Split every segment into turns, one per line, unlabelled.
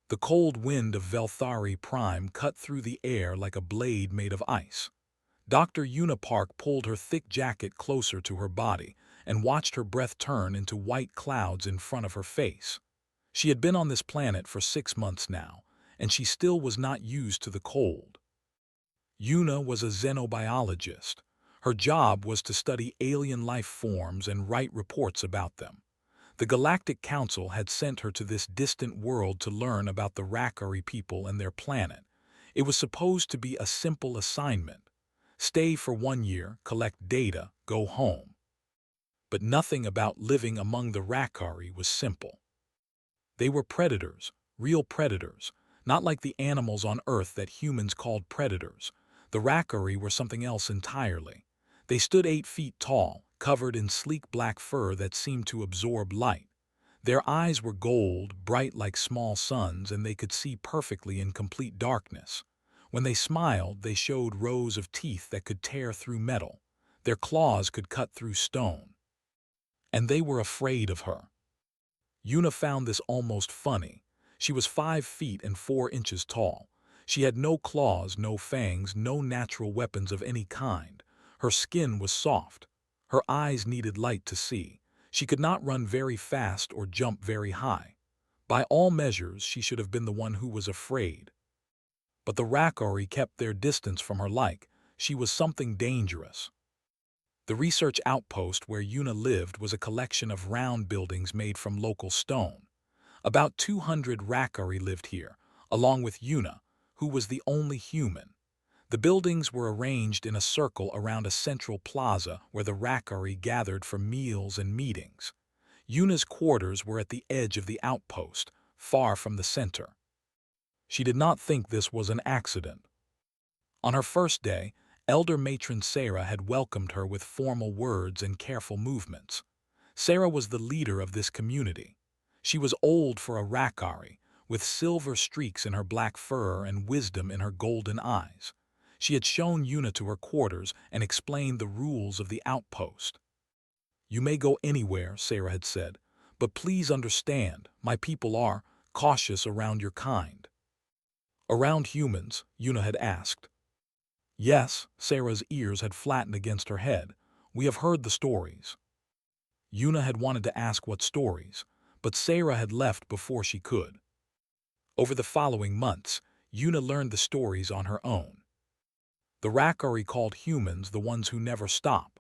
The cold wind of Velthari Prime cut through the air like a blade made of ice. Dr. Unipark pulled her thick jacket closer to her body and watched her breath turn into white clouds in front of her face. She had been on this planet for 6 months now, and she still was not used to the cold. Yuna was a xenobiologist. Her job was to study alien life forms and write reports about them. The Galactic Council had sent her to this distant world to learn about the Rakari people and their planet. It was supposed to be a simple assignment. Stay for 1 year, collect data, go home. But nothing about living among the Rakari was simple. They were predators, real predators, not like the animals on Earth that humans called predators. The Rakari were something else entirely. They stood 8 feet tall, covered in sleek black fur that seemed to absorb light. Their eyes were gold, bright like small suns, and they could see perfectly in complete darkness. When they smiled, they showed rows of teeth that could tear through metal. Their claws could cut through stone. And they were afraid of her. Yuna found this almost funny. She was 5 feet and 4 inches tall. She had no claws, no fangs, no natural weapons of any kind. Her skin was soft. Her eyes needed light to see. She could not run very fast or jump very high. By all measures, she should have been the one who was afraid. But the Rakari kept their distance from her like she was something dangerous. The research outpost where Yuna lived was a collection of round buildings made from local stone. About 200 Rakari lived here, along with Yuna, who was the only human. The buildings were arranged in a circle around a central plaza where the Rakari gathered for meals and meetings. Yuna's quarters were at the edge of the outpost, far from the center. She did not think this was an accident. On her first day, Elder Matron Sarah had welcomed her with formal words and careful movements. Sarah was the leader of this community. She was old for a Rakari, with silver streaks in her black fur and wisdom in her golden eyes. She had shown Yuna to her quarters and explained the rules of the outpost. "You may go anywhere," Sarah had said, "but please understand, my people are cautious around your kind." "Around humans?" Yuna had asked. "Yes," Sarah's ears had flattened against her head. "We have heard the stories." Yuna had wanted to ask what stories, but Sarah had left before she could. Over the following months, Yuna learned the stories on her own. The Rakari called humans the ones who never stop.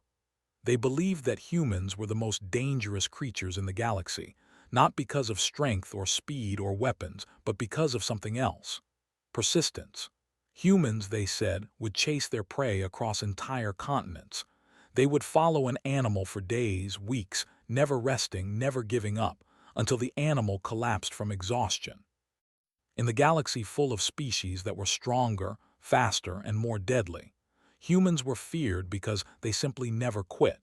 They believed that humans were the most dangerous creatures in the galaxy, not because of strength or speed or weapons, but because of something else: persistence. Humans, they said, would chase their prey across entire continents. They would follow an animal for days, weeks, never resting, never giving up, until the animal collapsed from exhaustion. In the galaxy full of species that were stronger, faster, and more deadly, humans were feared because they simply never quit.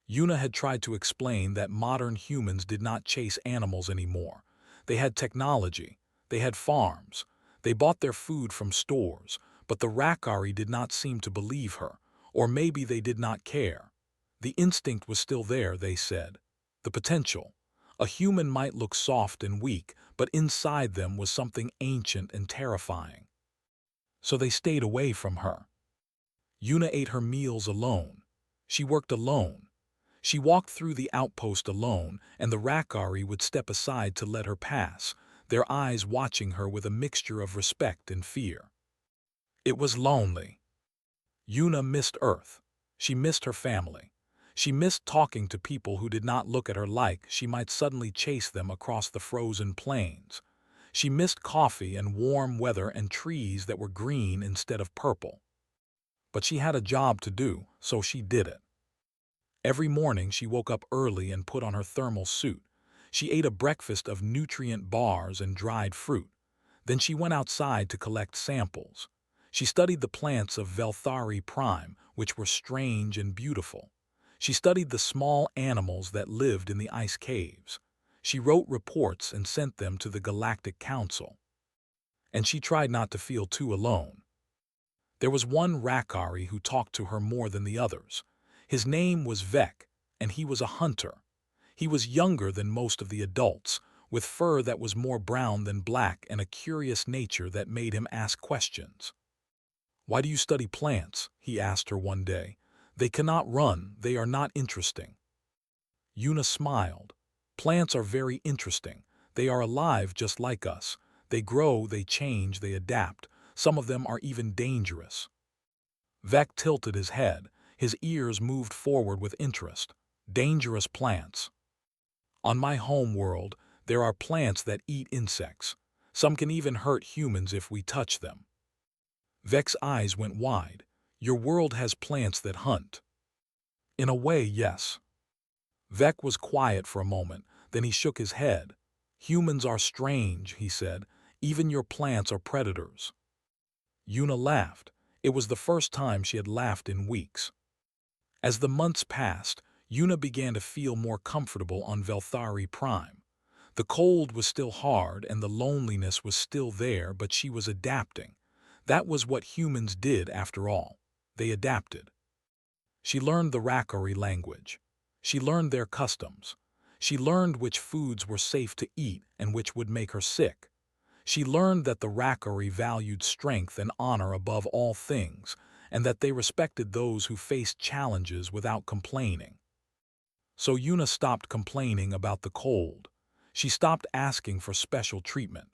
Yuna had tried to explain that modern humans did not chase animals anymore. They had technology, they had farms, they bought their food from stores, but the Rakari did not seem to believe her, or maybe they did not care. The instinct was still there, they said. The potential. A human might look soft and weak, but inside them was something ancient and terrifying. So they stayed away from her. Yuna ate her meals alone. She worked alone. She walked through the outpost alone, and the Rakari would step aside to let her pass, their eyes watching her with a mixture of respect and fear. It was lonely. Yuna missed Earth. She missed her family. She missed talking to people who did not look at her like she might suddenly chase them across the frozen plains. She missed coffee and warm weather and trees that were green instead of purple. But she had a job to do, so she did it. Every morning she woke up early and put on her thermal suit. She ate a breakfast of nutrient bars and dried fruit. Then she went outside to collect samples. She studied the plants of Velthari Prime, which were strange and beautiful. She studied the small animals that lived in the ice caves. She wrote reports and sent them to the Galactic Council. And she tried not to feel too alone. There was one Rakari who talked to her more than the others. His name was Vek, and he was a hunter. He was younger than most of the adults, with fur that was more brown than black and a curious nature that made him ask questions. "Why do you study plants?" he asked her one day. "They cannot run, they are not interesting." Yuna smiled. "Plants are very interesting. They are alive just like us. They grow, they change, they adapt. Some of them are even dangerous." Vec tilted his head. His ears moved forward with interest. "Dangerous plants. On my home world, there are plants that eat insects. Some can even hurt humans if we touch them." Vec's eyes went wide. "Your world has plants that hunt." "In a way, yes." Vec was quiet for a moment, then he shook his head. "Humans are strange," he said. "Even your plants are predators." Yuna laughed. It was the first time she had laughed in weeks. As the months passed, Yuna began to feel more comfortable on Velthari Prime. The cold was still hard and the loneliness was still there, but she was adapting. That was what humans did after all. They adapted. She learned the Rakari language. She learned their customs. She learned which foods were safe to eat and which would make her sick. She learned that the Rakari valued strength and honor above all things, and that they respected those who faced challenges without complaining. So Yuna stopped complaining about the cold. She stopped asking for special treatment.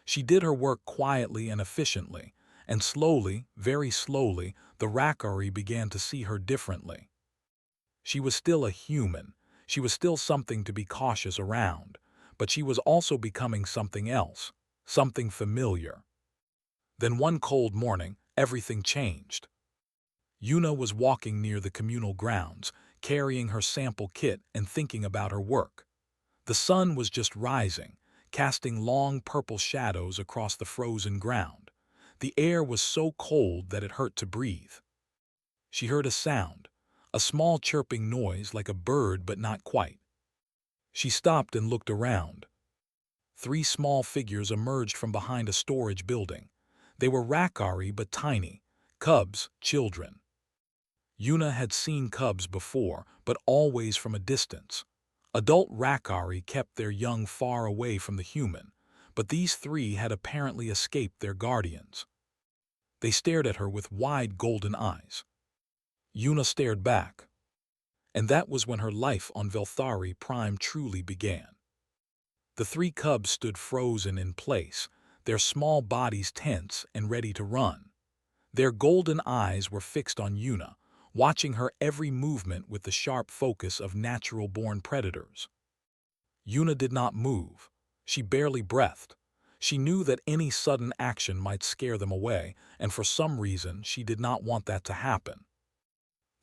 She did her work quietly and efficiently, and slowly, very slowly, the Rakari began to see her differently. She was still a human. She was still something to be cautious around, but she was also becoming something else, something familiar. Then one cold morning, everything changed. Yuna was walking near the communal grounds, carrying her sample kit and thinking about her work. The sun was just rising, casting long purple shadows across the frozen ground. The air was so cold that it hurt to breathe. She heard a sound, a small chirping noise like a bird but not quite. She stopped and looked around. 3 small figures emerged from behind a storage building. They were Rakari but tiny, cubs, children. Yuna had seen cubs before, but always from a distance. Adult Rakari kept their young far away from the human, but these 3 had apparently escaped their guardians. They stared at her with wide golden eyes. Yuna stared back. And that was when her life on Velthari Prime truly began. The 3 cubs stood frozen in place, their small bodies tense and ready to run. Their golden eyes were fixed on Yuna, watching her every movement with the sharp focus of natural-born predators. Yuna did not move. She barely breathed. She knew that any sudden action might scare them away, and for some reason she did not want that to happen.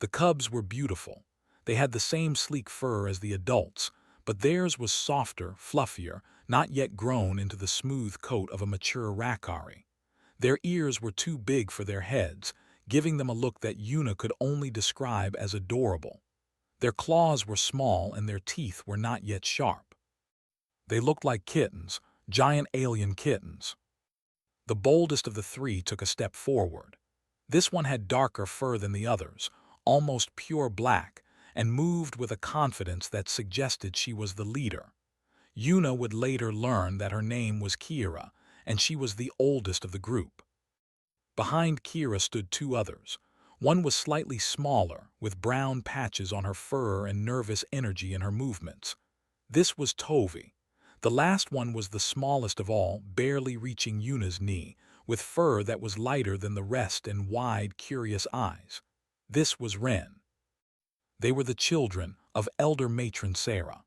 The cubs were beautiful. They had the same sleek fur as the adults, but theirs was softer, fluffier, not yet grown into the smooth coat of a mature Rakari. Their ears were too big for their heads, giving them a look that Yuna could only describe as adorable. Their claws were small and their teeth were not yet sharp. They looked like kittens, giant alien kittens. The boldest of the 3 took a step forward. This one had darker fur than the others, almost pure black, and moved with a confidence that suggested she was the leader. Yuna would later learn that her name was Kira, and she was the oldest of the group. Behind Kira stood 2 others. One was slightly smaller, with brown patches on her fur and nervous energy in her movements. This was Tovi. The last one was the smallest of all, barely reaching Yuna's knee, with fur that was lighter than the rest and wide, curious eyes. This was Ren. They were the children of elder matron Sarah.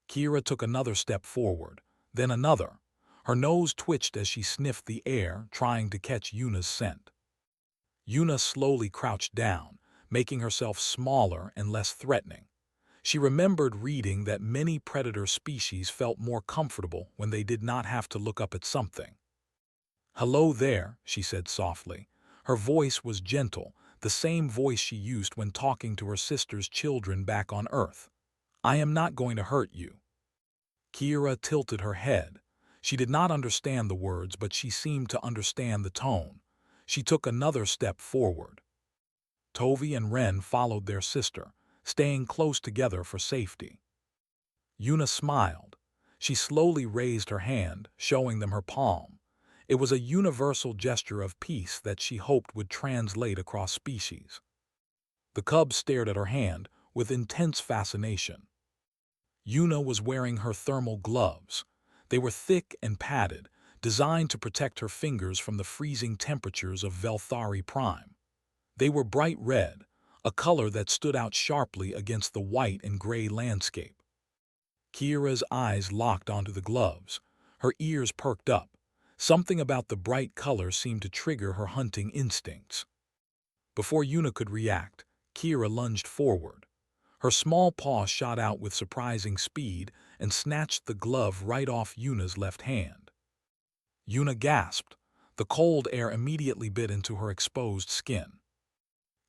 Kira took another step forward, then another. Her nose twitched as she sniffed the air, trying to catch Yuna's scent. Yuna slowly crouched down, making herself smaller and less threatening. She remembered reading that many predator species felt more comfortable when they did not have to look up at something. "Hello there," she said softly. Her voice was gentle, the same voice she used when talking to her sister's children back on Earth. "I am not going to hurt you." Kira tilted her head. She did not understand the words, but she seemed to understand the tone. She took another step forward. Tovi and Ren followed their sister, staying close together for safety. Yuna smiled. She slowly raised her hand, showing them her palm. It was a universal gesture of peace that she hoped would translate across species. The cubs stared at her hand with intense fascination. Yuna was wearing her thermal gloves. They were thick and padded, designed to protect her fingers from the freezing temperatures of Velthari Prime. They were bright red, a color that stood out sharply against the white and gray landscape. Kira's eyes locked onto the gloves. Her ears perked up. Something about the bright color seemed to trigger her hunting instincts. Before Yuna could react, Kira lunged forward. Her small paw shot out with surprising speed and snatched the glove right off Yuna's left hand. Yuna gasped. The cold air immediately bit into her exposed skin.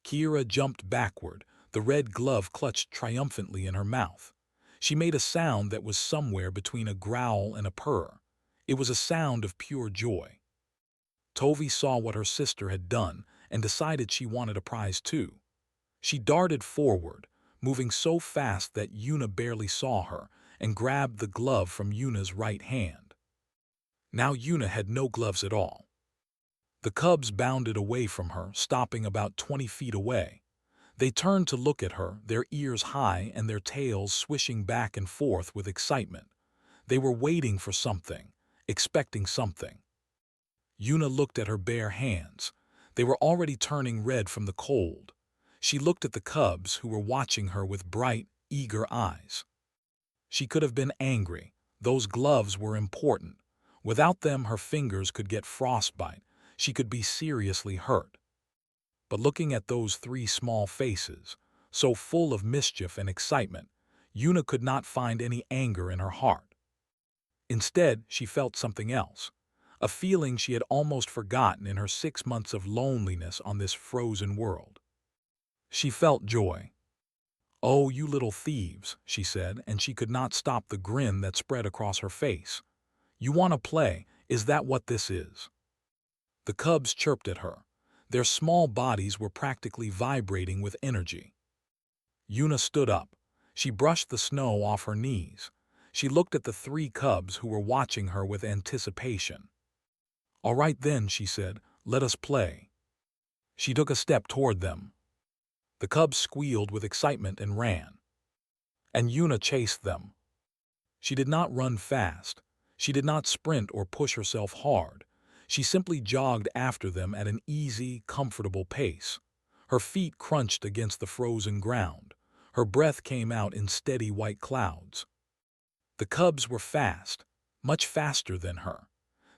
Kira jumped backward, the red glove clutched triumphantly in her mouth. She made a sound that was somewhere between a growl and a purr. It was a sound of pure joy. Tovi saw what her sister had done and decided she wanted a prize too. She darted forward, moving so fast that Yuna barely saw her, and grabbed the glove from Yuna's right hand. Now Yuna had no gloves at all. The cubs bounded away from her, stopping about 20 feet away. They turned to look at her, their ears high and their tails swishing back and forth with excitement. They were waiting for something, expecting something. Yuna looked at her bare hands. They were already turning red from the cold. She looked at the cubs, who were watching her with bright, eager eyes. She could have been angry. Those gloves were important. Without them, her fingers could get frostbite. She could be seriously hurt. But looking at those three small faces, so full of mischief and excitement, Yuna could not find any anger in her heart. Instead, she felt something else, a feeling she had almost forgotten in her 6 months of loneliness on this frozen world. She felt joy. "Oh, you little thieves," she said, and she could not stop the grin that spread across her face. "You want to play, is that what this is?" The cubs chirped at her. Their small bodies were practically vibrating with energy. Yuna stood up. She brushed the snow off her knees. She looked at the three cubs who were watching her with anticipation. "All right then," she said, "let us play." She took a step toward them. The cubs squealed with excitement and ran. And Yuna chased them. She did not run fast. She did not sprint or push herself hard. She simply jogged after them at an easy, comfortable pace. Her feet crunched against the frozen ground. Her breath came out in steady white clouds. The cubs were fast, much faster than her.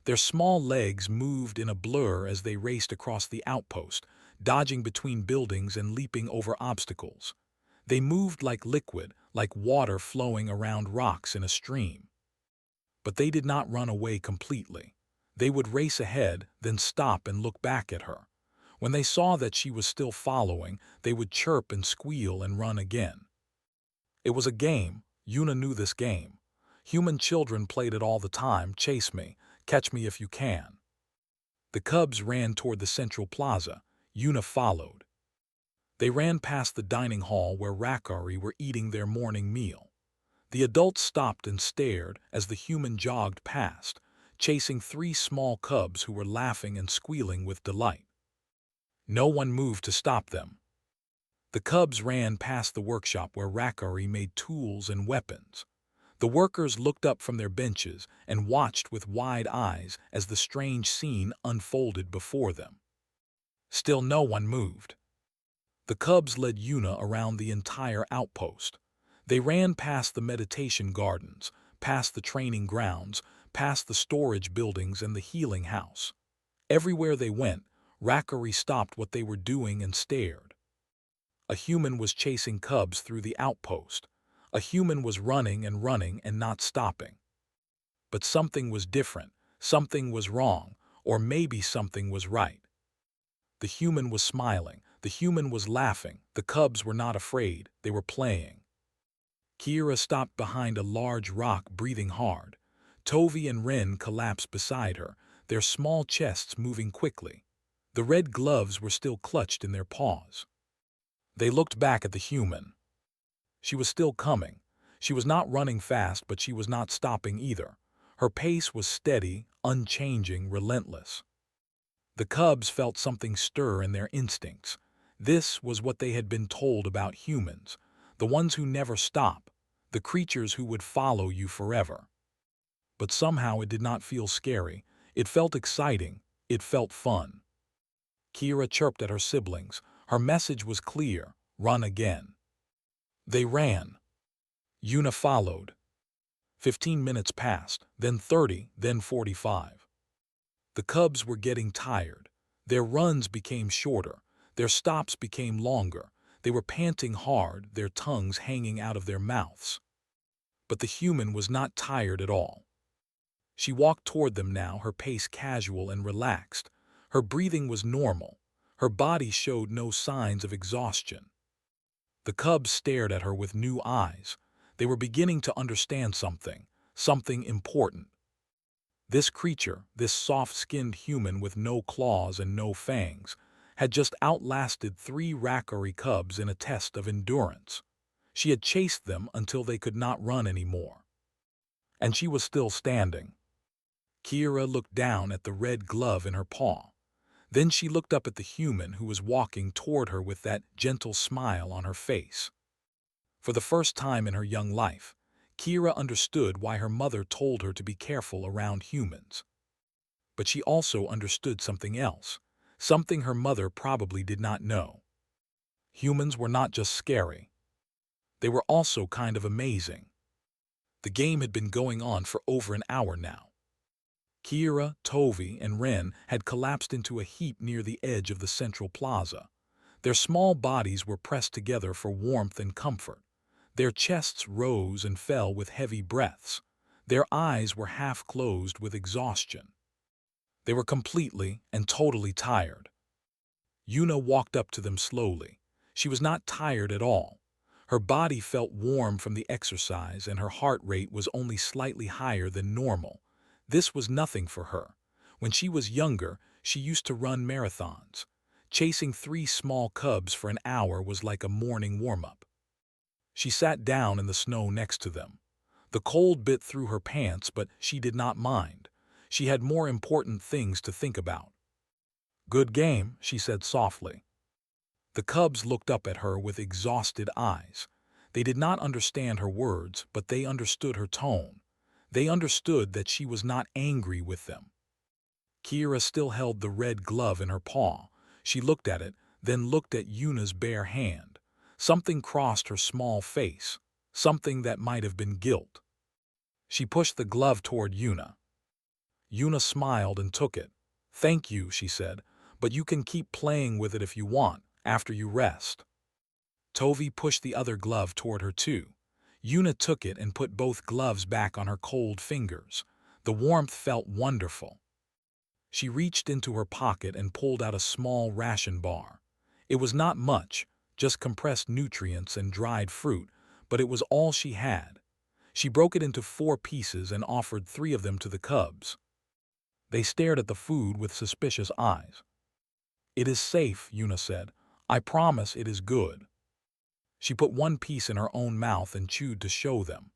Their small legs moved in a blur as they raced across the outpost, dodging between buildings and leaping over obstacles. They moved like liquid, like water flowing around rocks in a stream. But they did not run away completely. They would race ahead, then stop and look back at her. When they saw that she was still following, they would chirp and squeal and run again. It was a game. Yuna knew this game. Human children played it all the time. Chase me, catch me if you can. The cubs ran toward the central plaza. Yuna followed. They ran past the dining hall where Rakari were eating their morning meal. The adults stopped and stared as the human jogged past, chasing three small cubs who were laughing and squealing with delight. No one moved to stop them. The cubs ran past the workshop where Rakari made tools and weapons. The workers looked up from their benches and watched with wide eyes as the strange scene unfolded before them. Still no one moved. The cubs led Yuna around the entire outpost. They ran past the meditation gardens, past the training grounds, past the storage buildings and the healing house. Everywhere they went, Rakari stopped what they were doing and stared. A human was chasing cubs through the outpost. A human was running and not stopping. But something was different, something was wrong, or maybe something was right. The human was smiling, the human was laughing, the cubs were not afraid, they were playing. Kira stopped behind a large rock, breathing hard. Tovi and Ren collapsed beside her, their small chests moving quickly. The red gloves were still clutched in their paws. They looked back at the human. She was still coming. She was not running fast, but she was not stopping either. Her pace was steady, unchanging, relentless. The cubs felt something stir in their instincts. This was what they had been told about humans, the ones who never stop, the creatures who would follow you forever. But somehow it did not feel scary. It felt exciting. It felt fun. Kira chirped at her siblings. Her message was clear: run again. They ran. Yuna followed. 15 minutes passed, then 30, then 45. The cubs were getting tired. Their runs became shorter. Their stops became longer. They were panting hard, their tongues hanging out of their mouths. But the human was not tired at all. She walked toward them now, her pace casual and relaxed. Her breathing was normal. Her body showed no signs of exhaustion. The cubs stared at her with new eyes. They were beginning to understand something, something important. This creature, this soft-skinned human with no claws and no fangs, had just outlasted 3 Rakari cubs in a test of endurance. She had chased them until they could not run anymore. And she was still standing. Kira looked down at the red glove in her paw. Then she looked up at the human who was walking toward her with that gentle smile on her face. For the first time in her young life, Kira understood why her mother told her to be careful around humans. But she also understood something else, something her mother probably did not know. Humans were not just scary. They were also kind of amazing. The game had been going on for over an hour now. Kira, Tovi, and Ren had collapsed into a heap near the edge of the central plaza. Their small bodies were pressed together for warmth and comfort. Their chests rose and fell with heavy breaths. Their eyes were half closed with exhaustion. They were completely and totally tired. Yuna walked up to them slowly. She was not tired at all. Her body felt warm from the exercise and her heart rate was only slightly higher than normal. This was nothing for her. When she was younger, she used to run marathons. Chasing 3 small cubs for an hour was like a morning warm-up. She sat down in the snow next to them. The cold bit through her pants, but she did not mind. She had more important things to think about. "Good game," she said softly. The cubs looked up at her with exhausted eyes. They did not understand her words, but they understood her tone. They understood that she was not angry with them. Kira still held the red glove in her paw. She looked at it, then looked at Yuna's bare hand. Something crossed her small face, something that might have been guilt. She pushed the glove toward Yuna. Yuna smiled and took it. "Thank you," she said, "but you can keep playing with it if you want, after you rest." Tovi pushed the other glove toward her too. Yuna took it and put both gloves back on her cold fingers. The warmth felt wonderful. She reached into her pocket and pulled out a small ration bar. It was not much, just compressed nutrients and dried fruit, but it was all she had. She broke it into 4 pieces and offered 3 of them to the cubs. They stared at the food with suspicious eyes. "It is safe," Yuna said. "I promise it is good." She put 1 piece in her own mouth and chewed to show them.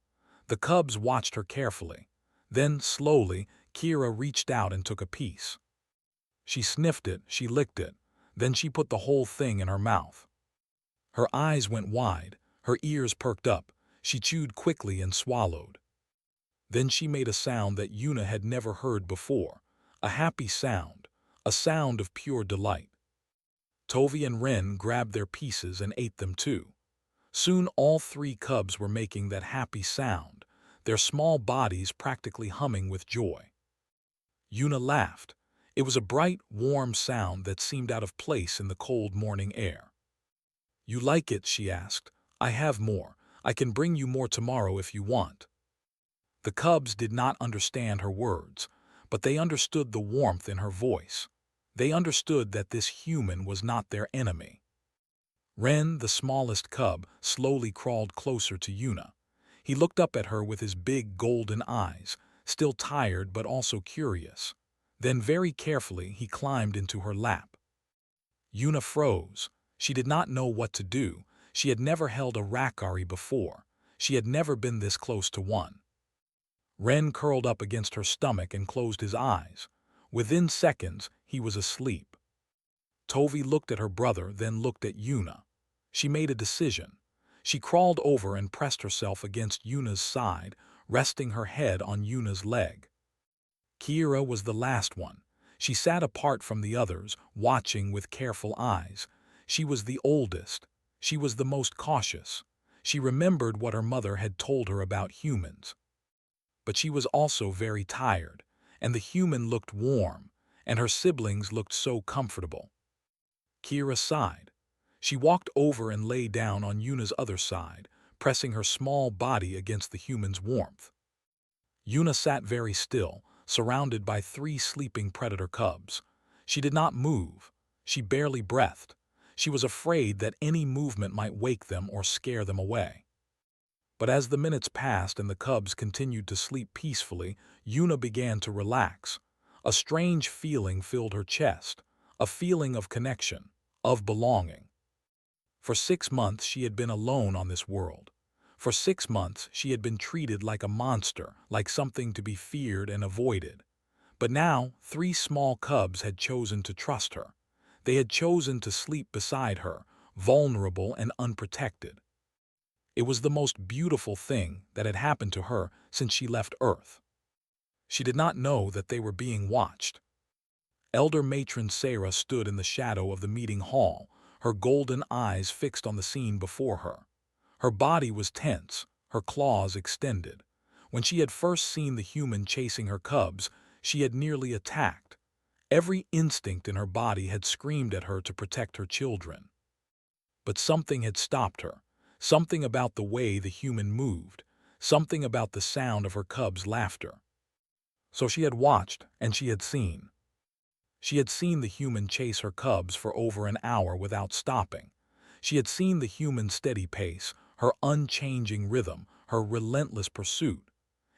The cubs watched her carefully. Then, slowly, Kira reached out and took a piece. She sniffed it, she licked it, then she put the whole thing in her mouth. Her eyes went wide, her ears perked up. She chewed quickly and swallowed. Then she made a sound that Yuna had never heard before, a happy sound, a sound of pure delight. Tovi and Ren grabbed their pieces and ate them too. Soon all 3 cubs were making that happy sound, their small bodies practically humming with joy. Yuna laughed. It was a bright, warm sound that seemed out of place in the cold morning air. "You like it?" she asked. "I have more. I can bring you more tomorrow if you want." The cubs did not understand her words, but they understood the warmth in her voice. They understood that this human was not their enemy. Ren, the smallest cub, slowly crawled closer to Yuna. He looked up at her with his big golden eyes, still tired but also curious. Then very carefully he climbed into her lap. Yuna froze. She did not know what to do. She had never held a Rakari before. She had never been this close to one. Ren curled up against her stomach and closed his eyes. Within seconds, he was asleep. Tovi looked at her brother, then looked at Yuna. She made a decision. She crawled over and pressed herself against Yuna's side, resting her head on Yuna's leg. Kira was the last one. She sat apart from the others, watching with careful eyes. She was the oldest. She was the most cautious. She remembered what her mother had told her about humans. But she was also very tired, and the human looked warm, and her siblings looked so comfortable. Kira sighed. She walked over and lay down on Yuna's other side, pressing her small body against the human's warmth. Yuna sat very still, surrounded by 3 sleeping predator cubs. She did not move. She barely breathed. She was afraid that any movement might wake them or scare them away. But as the minutes passed and the cubs continued to sleep peacefully, Yuna began to relax. A strange feeling filled her chest, a feeling of connection, of belonging. For 6 months she had been alone on this world. For 6 months she had been treated like a monster, like something to be feared and avoided. But now 3 small cubs had chosen to trust her. They had chosen to sleep beside her, vulnerable and unprotected. It was the most beautiful thing that had happened to her since she left Earth. She did not know that they were being watched. Elder Matron Sarah stood in the shadow of the meeting hall, her golden eyes fixed on the scene before her. Her body was tense, her claws extended. When she had first seen the human chasing her cubs, she had nearly attacked. Every instinct in her body had screamed at her to protect her children. But something had stopped her, something about the way the human moved, something about the sound of her cubs' laughter. So she had watched, and she had seen. She had seen the human chase her cubs for over an hour without stopping. She had seen the human's steady pace, her unchanging rhythm, her relentless pursuit.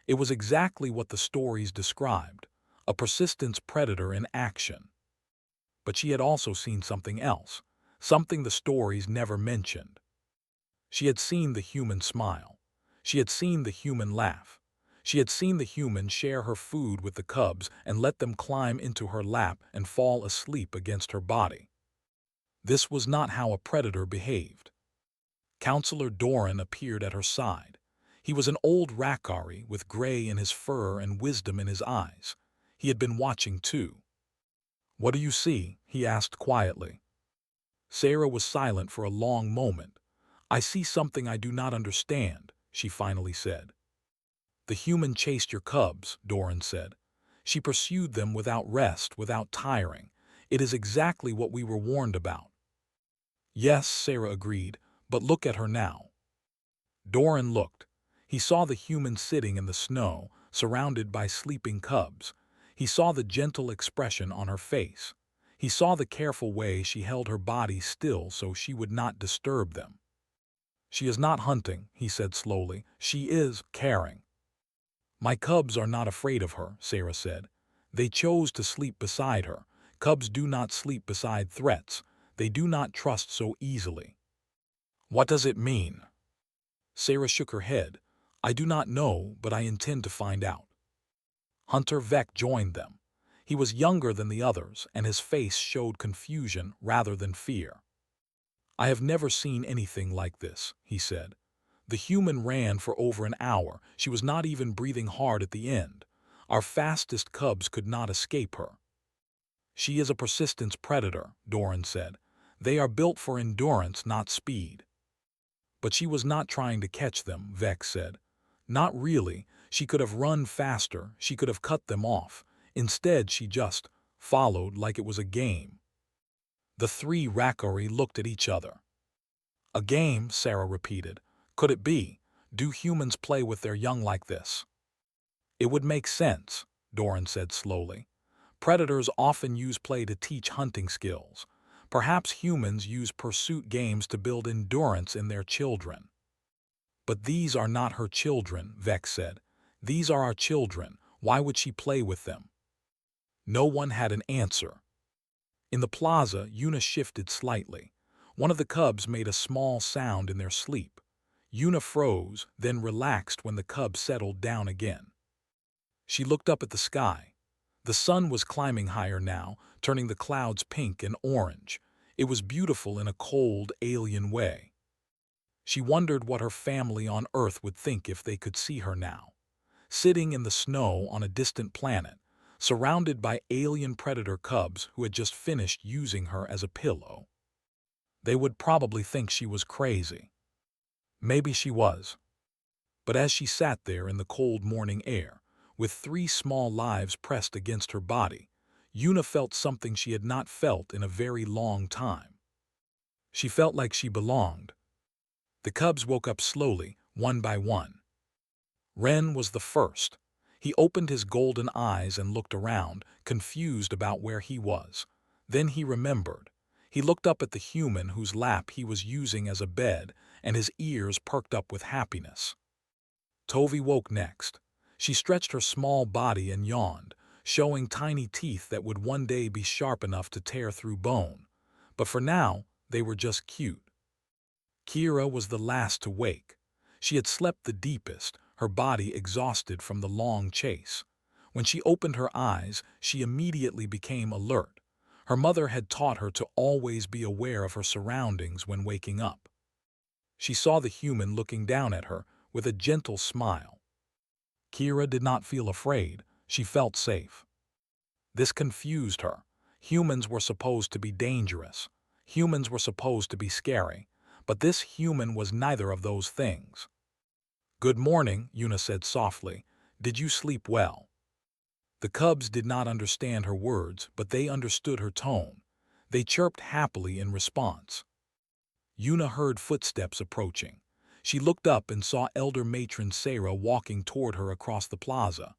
It was exactly what the stories described, a persistent predator in action. But she had also seen something else, something the stories never mentioned. She had seen the human smile. She had seen the human laugh. She had seen the human share her food with the cubs and let them climb into her lap and fall asleep against her body. This was not how a predator behaved. Counselor Doran appeared at her side. He was an old Rakari with gray in his fur and wisdom in his eyes. He had been watching too. "What do you see?" he asked quietly. Sarah was silent for a long moment. "I see something I do not understand," she finally said. "The human chased your cubs," Doran said. "She pursued them without rest, without tiring. It is exactly what we were warned about." "Yes," Sarah agreed, "but look at her now." Doran looked. He saw the human sitting in the snow, surrounded by sleeping cubs. He saw the gentle expression on her face. He saw the careful way she held her body still so she would not disturb them. "She is not hunting," he said slowly. "She is caring." "My cubs are not afraid of her," Sarah said. "They chose to sleep beside her. Cubs do not sleep beside threats. They do not trust so easily." "What does it mean?" Sarah shook her head. "I do not know, but I intend to find out." Hunter Vec joined them. He was younger than the others, and his face showed confusion rather than fear. "I have never seen anything like this," he said. "The human ran for over an hour. She was not even breathing hard at the end. Our fastest cubs could not escape her." "She is a persistence predator," Doran said. "They are built for endurance, not speed." "But she was not trying to catch them," Vex said. "Not really. She could have run faster, she could have cut them off. Instead, she just followed like it was a game." The 3 Rakari looked at each other. "A game," Sarah repeated. "Could it be? Do humans play with their young like this?" "It would make sense," Doran said slowly. "Predators often use play to teach hunting skills. Perhaps humans use pursuit games to build endurance in their children." "But these are not her children," Vex said. "These are our children. Why would she play with them?" No one had an answer. In the plaza, Yuna shifted slightly. One of the cubs made a small sound in their sleep. Yuna froze, then relaxed when the cubs settled down again. She looked up at the sky. The sun was climbing higher now, turning the clouds pink and orange. It was beautiful in a cold, alien way. She wondered what her family on Earth would think if they could see her now, sitting in the snow on a distant planet, surrounded by alien predator cubs who had just finished using her as a pillow. They would probably think she was crazy. Maybe she was. But as she sat there in the cold morning air, with 3 small lives pressed against her body, Yuna felt something she had not felt in a very long time. She felt like she belonged. The cubs woke up slowly, one by one. Ren was the first. He opened his golden eyes and looked around, confused about where he was. Then he remembered. He looked up at the human whose lap he was using as a bed, and his ears perked up with happiness. Tovi woke next. She stretched her small body and yawned, showing tiny teeth that would one day be sharp enough to tear through bone. But for now, they were just cute. Kira was the last to wake. She had slept the deepest, her body exhausted from the long chase. When she opened her eyes, she immediately became alert. Her mother had taught her to always be aware of her surroundings when waking up. She saw the human looking down at her with a gentle smile. Kira did not feel afraid, she felt safe. This confused her. Humans were supposed to be dangerous. Humans were supposed to be scary. But this human was neither of those things. "Good morning," Yuna said softly. "Did you sleep well?" The cubs did not understand her words, but they understood her tone. They chirped happily in response. Yuna heard footsteps approaching. She looked up and saw Elder Matron Sarah walking toward her across the plaza.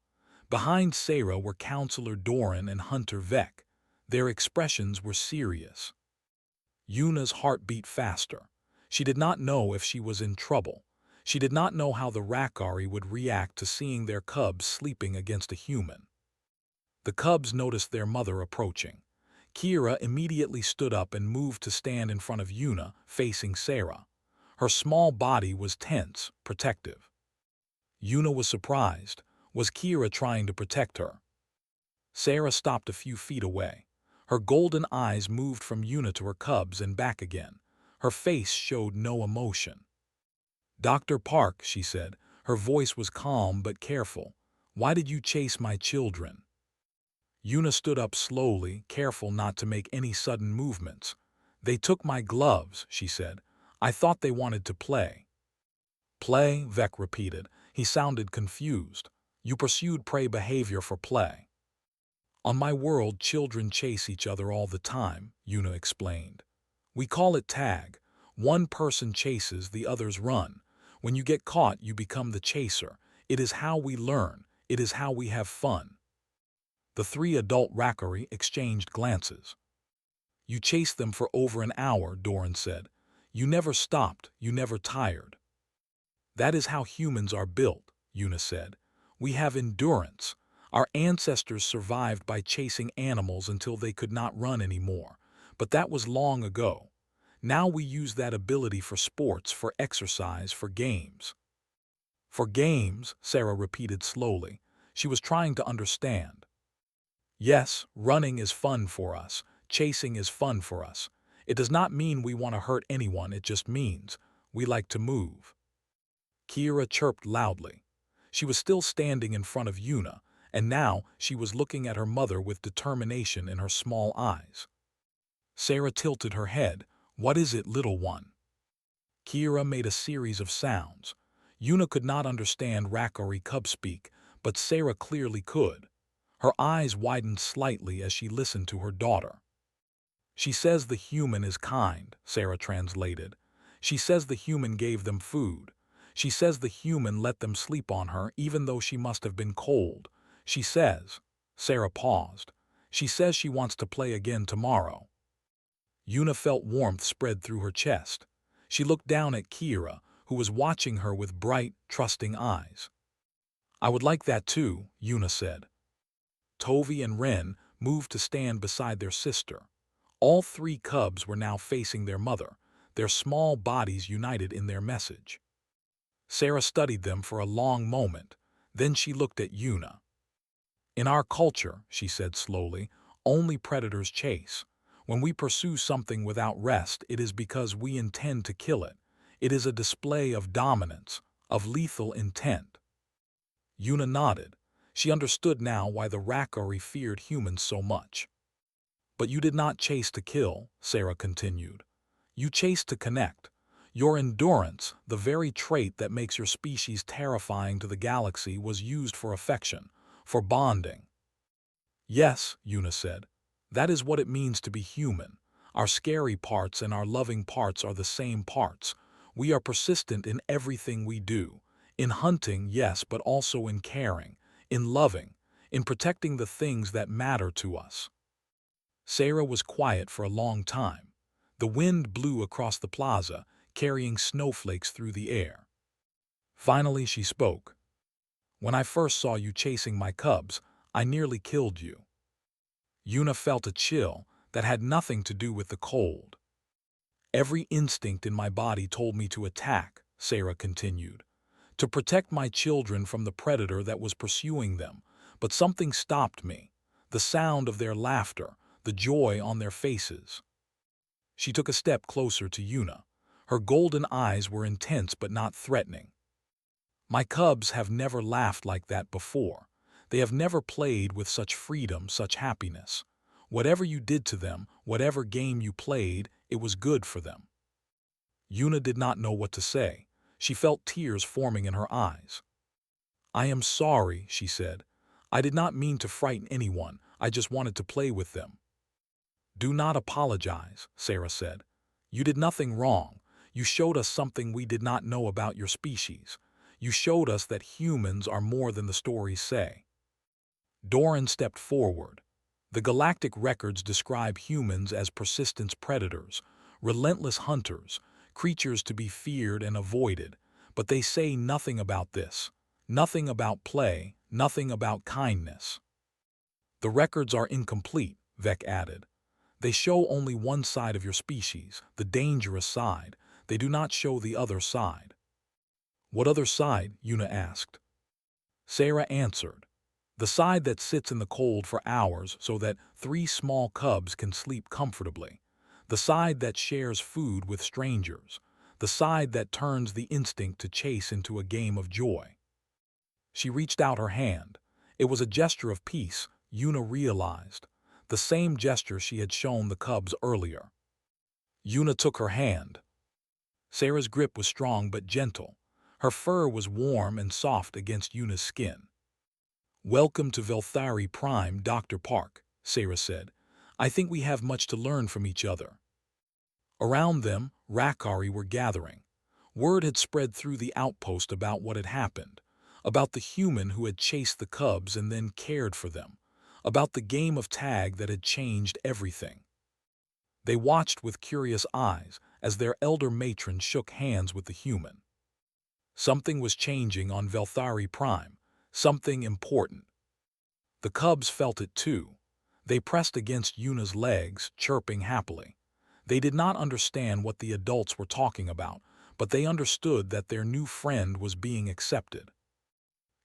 Behind Sarah were Counselor Doran and Hunter Vec. Their expressions were serious. Yuna's heart beat faster. She did not know if she was in trouble. She did not know how the Rakari would react to seeing their cubs sleeping against a human. The cubs noticed their mother approaching. Kira immediately stood up and moved to stand in front of Yuna, facing Sarah. Her small body was tense, protective. Yuna was surprised. Was Kira trying to protect her? Sarah stopped a few feet away. Her golden eyes moved from Yuna to her cubs and back again. Her face showed no emotion. "Dr. Park," she said. Her voice was calm but careful. "Why did you chase my children?" Yuna stood up slowly, careful not to make any sudden movements. "They took my gloves," she said. "I thought they wanted to play." "Play?" Vec repeated. He sounded confused. "You pursued prey behavior for play." "On my world, children chase each other all the time," Yuna explained. "We call it tag. One person chases, the others run. When you get caught, you become the chaser. It is how we learn. It is how we have fun." The 3 adult Rakari exchanged glances. "You chased them for over an hour," Doran said. "You never stopped, you never tired." "That is how humans are built," Yuna said. "We have endurance. Our ancestors survived by chasing animals until they could not run anymore. But that was long ago. Now we use that ability for sports, for exercise, for games." "For games," Sarah repeated slowly. She was trying to understand. "Yes, running is fun for us. Chasing is fun for us. It does not mean we want to hurt anyone, it just means we like to move." Kira chirped loudly. She was still standing in front of Yuna, and now she was looking at her mother with determination in her small eyes. Sarah tilted her head. "What is it, little one?" Kira made a series of sounds. Yuna could not understand Rakari cub speak, but Sarah clearly could. Her eyes widened slightly as she listened to her daughter. "She says the human is kind," Sarah translated. "She says the human gave them food. She says the human let them sleep on her even though she must have been cold. She says—" Sarah paused. "She says she wants to play again tomorrow." Yuna felt warmth spread through her chest. She looked down at Kira, who was watching her with bright, trusting eyes. "I would like that too," Yuna said. Tovi and Ren moved to stand beside their sister. All 3 cubs were now facing their mother, their small bodies united in their message. Sarah studied them for a long moment. Then she looked at Yuna. In our culture, she said slowly, only predators chase. When we pursue something without rest, it is because we intend to kill it. It is a display of dominance, of lethal intent. Yuna nodded. She understood now why the Rakari feared humans so much. But you did not chase to kill, Sarah continued. You chased to connect. Your endurance, the very trait that makes your species terrifying to the galaxy, was used for affection, for bonding. Yes, Yuna said. That is what it means to be human. Our scary parts and our loving parts are the same parts. We are persistent in everything we do. In hunting, yes, but also in caring, in loving, in protecting the things that matter to us. Sarah was quiet for a long time. The wind blew across the plaza, carrying snowflakes through the air. Finally she spoke. When I first saw you chasing my cubs, I nearly killed you. Yuna felt a chill that had nothing to do with the cold. Every instinct in my body told me to attack, Sarah continued, to protect my children from the predator that was pursuing them, but something stopped me, the sound of their laughter, the joy on their faces. She took a step closer to Yuna. Her golden eyes were intense but not threatening. My cubs have never laughed like that before. They have never played with such freedom, such happiness. Whatever you did to them, whatever game you played, it was good for them. Yuna did not know what to say. She felt tears forming in her eyes. I am sorry, she said. I did not mean to frighten anyone. I just wanted to play with them. Do not apologize, Sarah said. You did nothing wrong. You showed us something we did not know about your species. You showed us that humans are more than the stories say. Doran stepped forward. The galactic records describe humans as persistent predators, relentless hunters, creatures to be feared and avoided, but they say nothing about this, nothing about play, nothing about kindness. The records are incomplete, Vec added. They show only one side of your species, the dangerous side. They do not show the other side. What other side? Yuna asked. Sarah answered. The side that sits in the cold for hours so that 3 small cubs can sleep comfortably. The side that shares food with strangers. The side that turns the instinct to chase into a game of joy. She reached out her hand. It was a gesture of peace, Yuna realized. The same gesture she had shown the cubs earlier. Yuna took her hand. Sarah's grip was strong but gentle. Her fur was warm and soft against Yuna's skin. Welcome to Velthari Prime, Dr. Park, Sarah said. I think we have much to learn from each other. Around them, Rakari were gathering. Word had spread through the outpost about what had happened, about the human who had chased the cubs and then cared for them, about the game of tag that had changed everything. They watched with curious eyes as their elder matron shook hands with the human. Something was changing on Velthari Prime, something important. The cubs felt it too. They pressed against Yuna's legs, chirping happily. They did not understand what the adults were talking about, but they understood that their new friend was being accepted.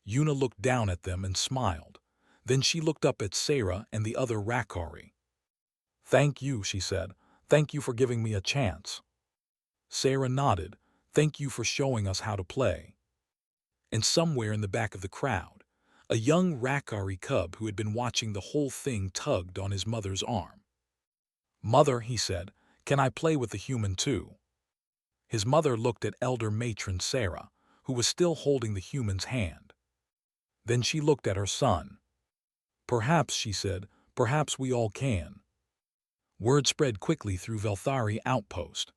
Yuna looked down at them and smiled. Then she looked up at Sarah and the other Rakari. Thank you, she said. Thank you for giving me a chance. Sarah nodded. Thank you for showing us how to play. And somewhere in the back of the crowd, a young Rakari cub who had been watching the whole thing tugged on his mother's arm. Mother, he said, can I play with the human too? His mother looked at elder matron Sarah, who was still holding the human's hand. Then she looked at her son. Perhaps, she said, perhaps we all can. Word spread quickly through Velthari outpost.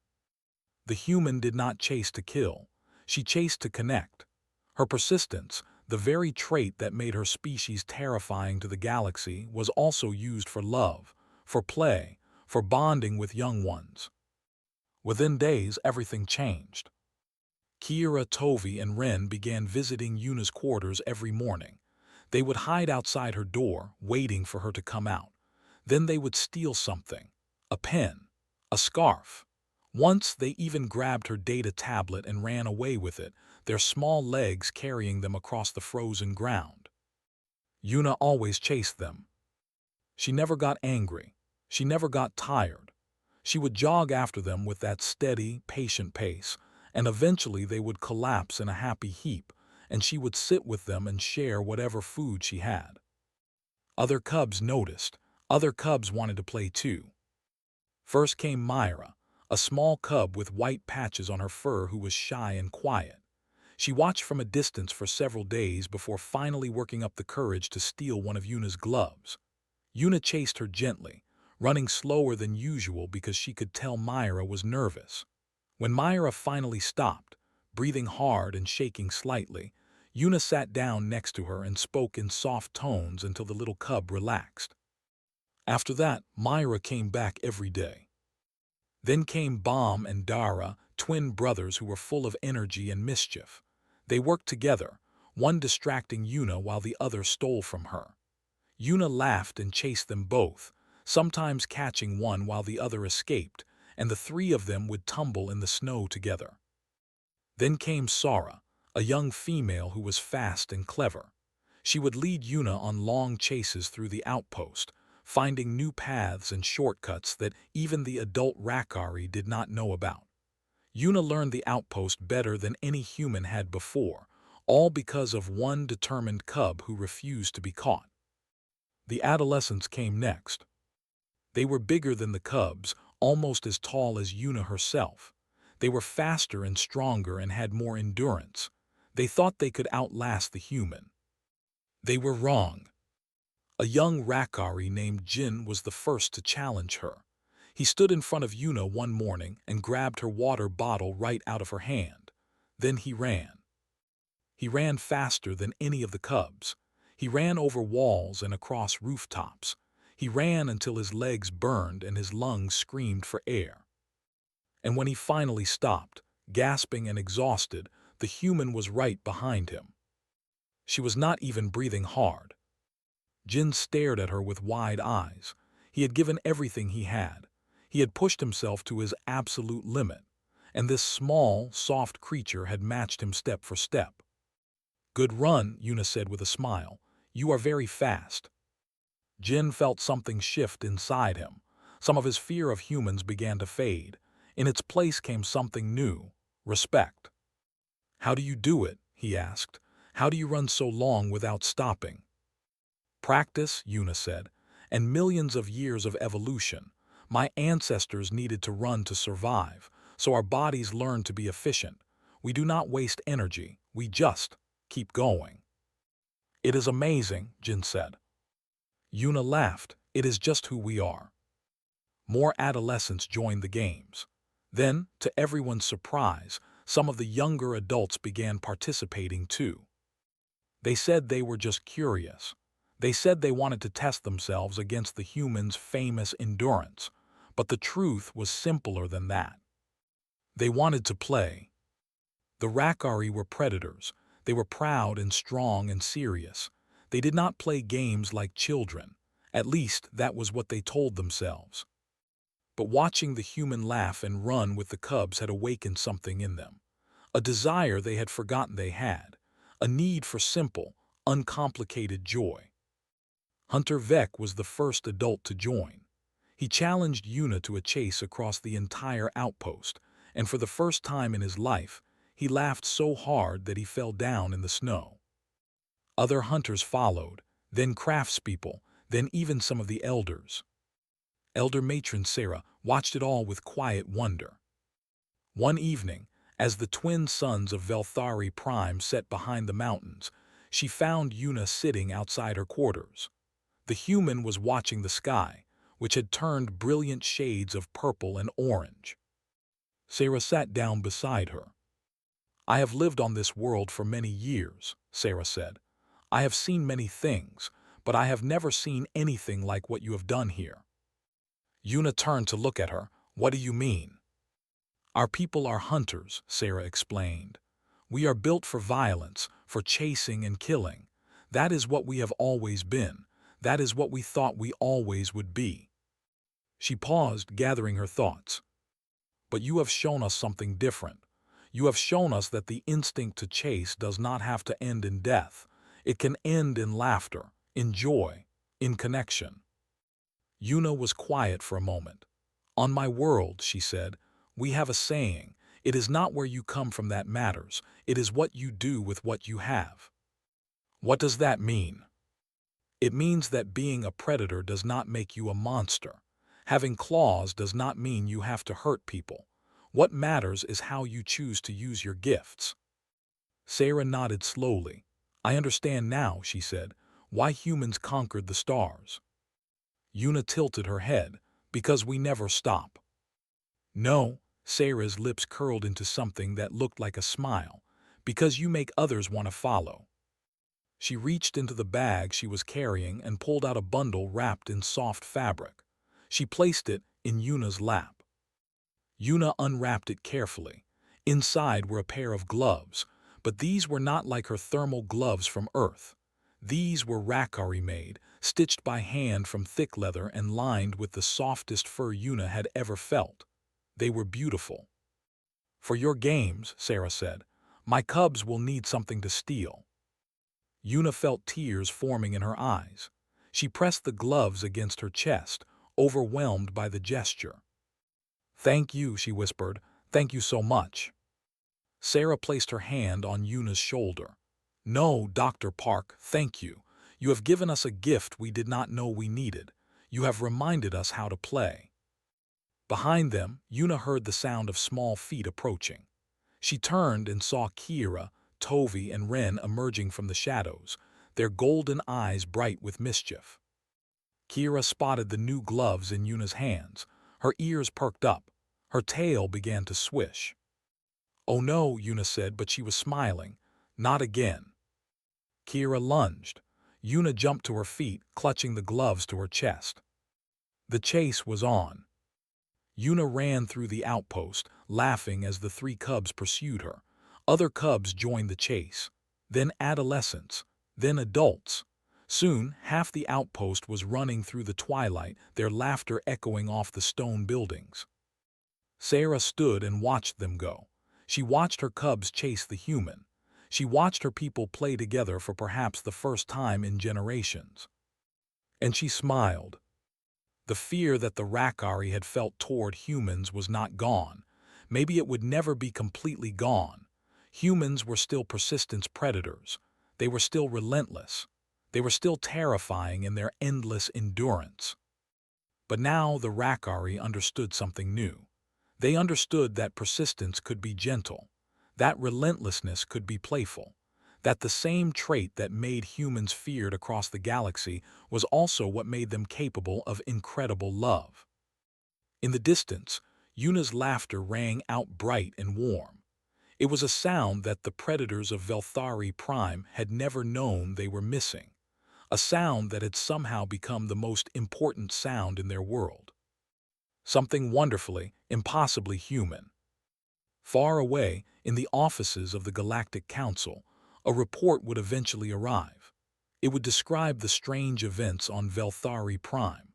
The human did not chase to kill. She chased to connect. Her persistence, the very trait that made her species terrifying to the galaxy, was also used for love, for play, for bonding with young ones. Within days, everything changed. Kira, Tovi, and Ren began visiting Yuna's quarters every morning. They would hide outside her door, waiting for her to come out. Then they would steal something, a pen, a scarf. Once they even grabbed her data tablet and ran away with it, their small legs carrying them across the frozen ground. Yuna always chased them. She never got angry. She never got tired. She would jog after them with that steady, patient pace, and eventually they would collapse in a happy heap, and she would sit with them and share whatever food she had. Other cubs noticed. Other cubs wanted to play too. First came Myra, a small cub with white patches on her fur who was shy and quiet. She watched from a distance for several days before finally working up the courage to steal one of Yuna's gloves. Yuna chased her gently, running slower than usual because she could tell Myra was nervous. When Myra finally stopped, breathing hard and shaking slightly, Yuna sat down next to her and spoke in soft tones until the little cub relaxed. After that, Myra came back every day. Then came Bam and Dara, twin brothers who were full of energy and mischief. They worked together, one distracting Yuna while the other stole from her. Yuna laughed and chased them both, sometimes catching one while the other escaped, and the three of them would tumble in the snow together. Then came Sara, a young female who was fast and clever. She would lead Yuna on long chases through the outpost, finding new paths and shortcuts that even the adult Rakari did not know about. Yuna learned the outpost better than any human had before, all because of one determined cub who refused to be caught. The adolescents came next. They were bigger than the cubs, almost as tall as Yuna herself. They were faster and stronger and had more endurance. They thought they could outlast the human. They were wrong. A young Rakari named Jin was the first to challenge her. He stood in front of Yuna one morning and grabbed her water bottle right out of her hand. Then he ran. He ran faster than any of the cubs. He ran over walls and across rooftops. He ran until his legs burned and his lungs screamed for air. And when he finally stopped, gasping and exhausted, the human was right behind him. She was not even breathing hard. Jin stared at her with wide eyes. He had given everything he had. He had pushed himself to his absolute limit, and this small, soft creature had matched him step for step. "Good run," Yuna said with a smile. "You are very fast." Jin felt something shift inside him. Some of his fear of humans began to fade. In its place came something new: respect. "How do you do it?" he asked. "How do you run so long without stopping?" "Practice," Yuna said, "and millions of years of evolution. My ancestors needed to run to survive, so our bodies learned to be efficient. We do not waste energy, we just keep going." "It is amazing," Jin said. Yuna laughed. "It is just who we are." More adolescents joined the games. Then, to everyone's surprise, some of the younger adults began participating too. They said they were just curious. They said they wanted to test themselves against the humans' famous endurance, but the truth was simpler than that. They wanted to play. The Rakari were predators. They were proud and strong and serious. They did not play games like children. At least, that was what they told themselves. But watching the human laugh and run with the cubs had awakened something in them. A desire they had forgotten they had. A need for simple, uncomplicated joy. Hunter Vec was the first adult to join. He challenged Yuna to a chase across the entire outpost, and for the first time in his life, he laughed so hard that he fell down in the snow. Other hunters followed, then craftspeople, then even some of the elders. Elder matron Sarah watched it all with quiet wonder. One evening, as the twin suns of Velthari Prime set behind the mountains, she found Yuna sitting outside her quarters. The human was watching the sky, which had turned brilliant shades of purple and orange. Sarah sat down beside her. "I have lived on this world for many years," Sarah said. "I have seen many things, but I have never seen anything like what you have done here." Yuna turned to look at her. "What do you mean?" "Our people are hunters," Sarah explained. "We are built for violence, for chasing and killing. That is what we have always been. That is what we thought we always would be." She paused, gathering her thoughts. "But you have shown us something different. You have shown us that the instinct to chase does not have to end in death. It can end in laughter, in joy, in connection." Yuna was quiet for a moment. "On my world," she said, "we have a saying, it is not where you come from that matters, it is what you do with what you have." "What does that mean?" "It means that being a predator does not make you a monster. Having claws does not mean you have to hurt people. What matters is how you choose to use your gifts." Sarah nodded slowly. "I understand now," she said, "why humans conquered the stars." Yuna tilted her head. "Because we never stop." "No," Sarah's lips curled into something that looked like a smile. "Because you make others want to follow." She reached into the bag she was carrying and pulled out a bundle wrapped in soft fabric. She placed it in Yuna's lap. Yuna unwrapped it carefully. Inside were a pair of gloves, but these were not like her thermal gloves from Earth. These were Rakari-made, stitched by hand from thick leather and lined with the softest fur Yuna had ever felt. They were beautiful. "For your games," Sarah said, "my cubs will need something to steal." Yuna felt tears forming in her eyes. She pressed the gloves against her chest, overwhelmed by the gesture. "Thank you," she whispered. "Thank you so much." Sarah placed her hand on Yuna's shoulder. "No, Dr. Park, thank you. You have given us a gift we did not know we needed. You have reminded us how to play." Behind them, Yuna heard the sound of small feet approaching. She turned and saw Kira, Tovi, and Ren emerging from the shadows, their golden eyes bright with mischief. Kira spotted the new gloves in Yuna's hands. Her ears perked up. Her tail began to swish. "Oh no," Yuna said, but she was smiling. "Not again." Kira lunged. Yuna jumped to her feet, clutching the gloves to her chest. The chase was on. Yuna ran through the outpost, laughing as the three cubs pursued her. Other cubs joined the chase. Then adolescents. Then adults. Soon, half the outpost was running through the twilight, their laughter echoing off the stone buildings. Sarah stood and watched them go. She watched her cubs chase the human. She watched her people play together for perhaps the first time in generations. And she smiled. The fear that the Rakari had felt toward humans was not gone. Maybe it would never be completely gone. Humans were still persistent predators. They were still relentless. They were still terrifying in their endless endurance. But now the Rakari understood something new. They understood that persistence could be gentle, that relentlessness could be playful, that the same trait that made humans feared across the galaxy was also what made them capable of incredible love. In the distance, Yuna's laughter rang out bright and warm. It was a sound that the predators of Velthari Prime had never known they were missing, a sound that had somehow become the most important sound in their world. Something wonderfully, impossibly human. Far away, in the offices of the Galactic Council, a report would eventually arrive. It would describe the strange events on Velthari Prime.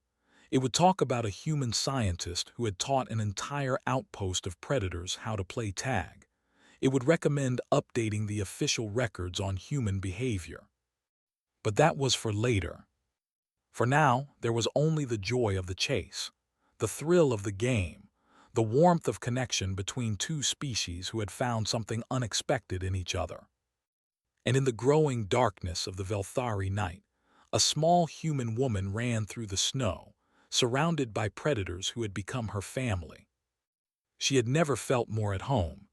It would talk about a human scientist who had taught an entire outpost of predators how to play tag. It would recommend updating the official records on human behavior. But that was for later. For now, there was only the joy of the chase, the thrill of the game, the warmth of connection between two species who had found something unexpected in each other. And in the growing darkness of the Velthari night, a small human woman ran through the snow, surrounded by predators who had become her family. She had never felt more at home.